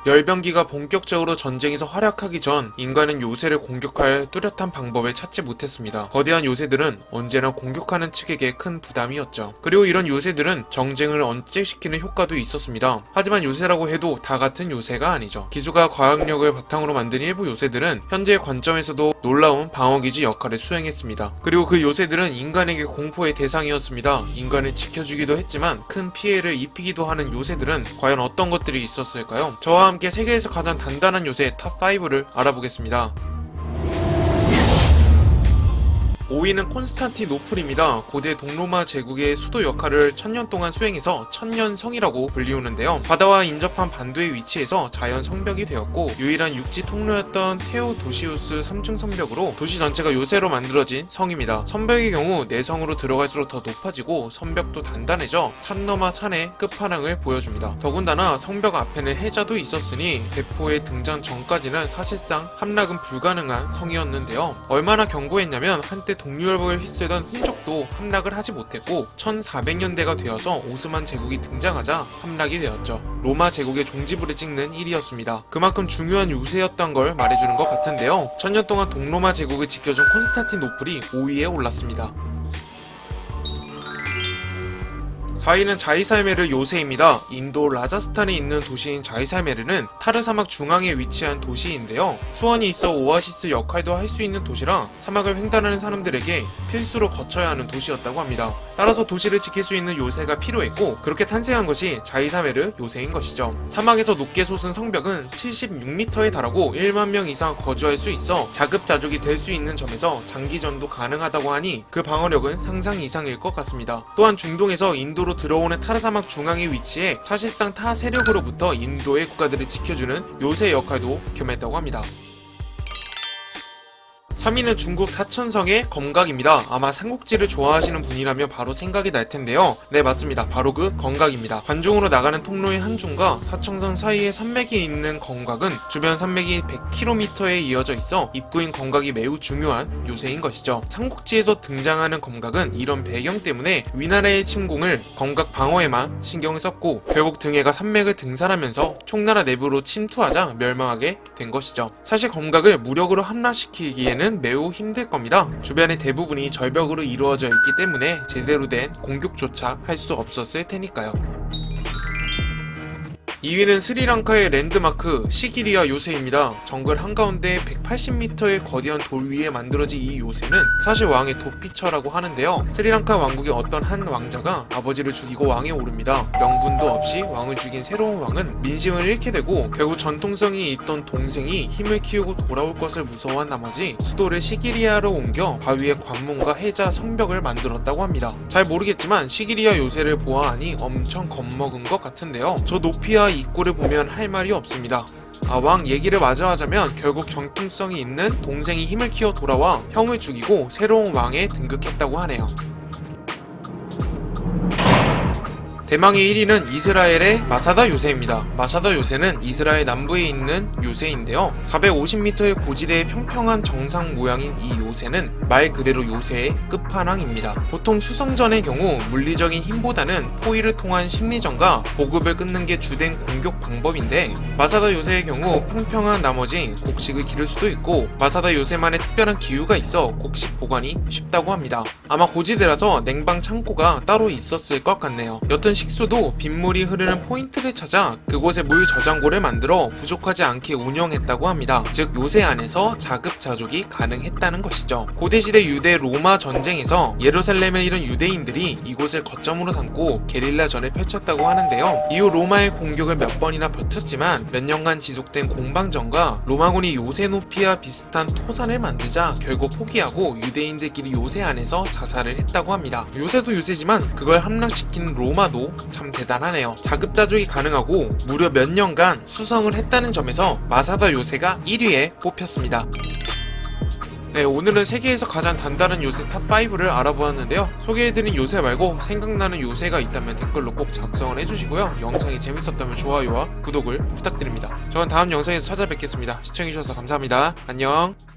열병기가 본격적으로 전쟁에서 활약하기 전 인간은 요새를 공격할 뚜렷한 방법을 찾지 못했습니다. 거대한 요새들은 언제나 공격하는 측에게 큰 부담이었죠. 그리고 이런 요새들은 정쟁을 언제시키는 효과도 있었습니다. 하지만 요새라고 해도 다 같은 요새가 아니죠. 기술과 과학력을 바탕으로 만든 일부 요새들은 현재의 관점에서도 놀라운 방어기지 역할을 수행했습니다. 그리고 그 요새들은 인간에게 공포의 대상이었습니다. 인간을 지켜주기도 했지만 큰 피해를 입히기도 하는 요새들은 과연 어떤 것들이 있었을까요? 저와 함께 세계에서 가장 단단한 요새 탑5를 알아보겠습니다. 5위는 콘스탄티노플입니다. 고대 동로마 제국의 수도 역할을 1000년 동안 수행해서 천년성이라고 불리우는데요. 바다와 인접한 반도의 위치에서 자연 성벽이 되었고 유일한 육지 통로였던 테오도시우스 3중 성벽으로 도시 전체가 요새로 만들어진 성입니다. 성벽의 경우 내성으로 들어갈수록 더 높아지고 성벽도 단단해져 산 너머 산의 끝판왕을 보여줍니다. 더군다나 성벽 앞에는 해자도 있었으니 대포의 등장 전까지는 사실상 함락은 불가능한 성이었는데요. 얼마나 견고했냐면 한때 동유럽을 휩쓰던 훈족도 함락을 하지 못했고 1400년대가 되어서 오스만 제국이 등장하자 함락이 되었죠. 로마 제국의 종지부를 찍는 일이었습니다. 그만큼 중요한 요새였던 걸 말해주는 것 같은데요. 1000년 동안 동로마 제국을 지켜준 콘스탄티노플이 5위에 올랐습니다. 4위는 자이살메르 요새입니다. 인도 라자스탄에 있는 도시인 자이살메르는 타르 사막 중앙에 위치한 도시인데요. 수원이 있어 오아시스 역할도 할 수 있는 도시라 사막을 횡단하는 사람들에게 필수로 거쳐야 하는 도시였다고 합니다. 따라서 도시를 지킬 수 있는 요새가 필요했고 그렇게 탄생한 것이 자이살메르 요새인 것이죠. 사막에서 높게 솟은 성벽은 76m에 달하고 1만 명 이상 거주할 수 있어 자급자족이 될 수 있는 점에서 장기전도 가능하다고 하니 그 방어력은 상상 이상일 것 같습니다. 또한 중동에서 인도로 들어오는 타르 사막 중앙에 위치해 사실상 타 세력으로부터 인도의 국가들을 지켜주는 요새 역할도 겸했다고 합니다. 3위는 중국 사천성의 검각입니다. 아마 삼국지를 좋아하시는 분이라면 바로 생각이 날 텐데요. 네, 맞습니다. 바로 그 검각입니다. 관중으로 나가는 통로인 한중과 사천성 사이에 산맥이 있는 검각은 주변 산맥이 100km에 이어져 있어 입구인 검각이 매우 중요한 요새인 것이죠. 삼국지에서 등장하는 검각은 이런 배경 때문에 위나라의 침공을 검각 방어에만 신경을 썼고 결국 등해가 산맥을 등산하면서 총나라 내부로 침투하자 멸망하게 된 것이죠. 사실 검각을 무력으로 함락시키기에는 매우 힘들 겁니다. 주변의 대부분이 절벽으로 이루어져 있기 때문에 제대로 된 공격조차 할 수 없었을 테니까요. 2위는 스리랑카의 랜드마크 시기리아 요새입니다. 정글 한가운데 180m의 거대한 돌 위에 만들어진 이 요새는 사실 왕의 도피처라고 하는데요. 스리랑카 왕국의 어떤 한 왕자가 아버지를 죽이고 왕에 오릅니다. 명분도 없이 왕을 죽인 새로운 왕은 민심을 잃게 되고 결국 전통성이 있던 동생이 힘을 키우고 돌아올 것을 무서워한 나머지 수도를 시기리아로 옮겨 바위에 관문과 해자 성벽을 만들었다고 합니다. 잘 모르겠지만 시기리아 요새를 보아하니 엄청 겁먹은 것 같은데요. 저 높이와 입구를 보면 할 말이 없습니다. 왕 얘기를 마저 하자면 결국 정통성이 있는 동생이 힘을 키워 돌아와 형을 죽이고 새로운 왕에 등극했다고 하네요. 대망의 1위는 이스라엘의 마사다 요새입니다. 마사다 요새는 이스라엘 남부에 있는 요새인데요. 450m의 고지대의 평평한 정상 모양인 이 요새는 말 그대로 요새의 끝판왕입니다. 보통 수성전의 경우 물리적인 힘보다는 포위를 통한 심리전과 보급을 끊는 게 주된 공격 방법인데 마사다 요새의 경우 평평한 나머지 곡식을 기를 수도 있고 마사다 요새만의 특별한 기후가 있어 곡식 보관이 쉽다고 합니다. 아마 고지대라서 냉방 창고가 따로 있었을 것 같네요. 여튼 식수도 빗물이 흐르는 포인트를 찾아 그곳에 물 저장고를 만들어 부족하지 않게 운영했다고 합니다. 즉 요새 안에서 자급자족이 가능했다는 것이죠. 고대시대 유대 로마 전쟁에서 예루살렘에 이른 유대인들이 이곳을 거점으로 삼고 게릴라전을 펼쳤다고 하는데요. 이후 로마의 공격을 몇 번이나 버텼지만 몇 년간 지속된 공방전과 로마군이 요새 높이와 비슷한 토산을 만들자 결국 포기하고 유대인들끼리 요새 안에서 자살을 했다고 합니다. 요새도 요새지만 그걸 함락시킨 로마도 참 대단하네요. 자급자족이 가능하고 무려 몇 년간 수성을 했다는 점에서 마사다 요새가 1위에 뽑혔습니다. 네, 오늘은 세계에서 가장 단단한 요새 탑5를 알아보았는데요. 소개해드린 요새 말고 생각나는 요새가 있다면 댓글로 꼭 작성을 해주시고요. 영상이 재밌었다면 좋아요와 구독을 부탁드립니다. 저는 다음 영상에서 찾아뵙겠습니다. 시청해주셔서 감사합니다. 안녕.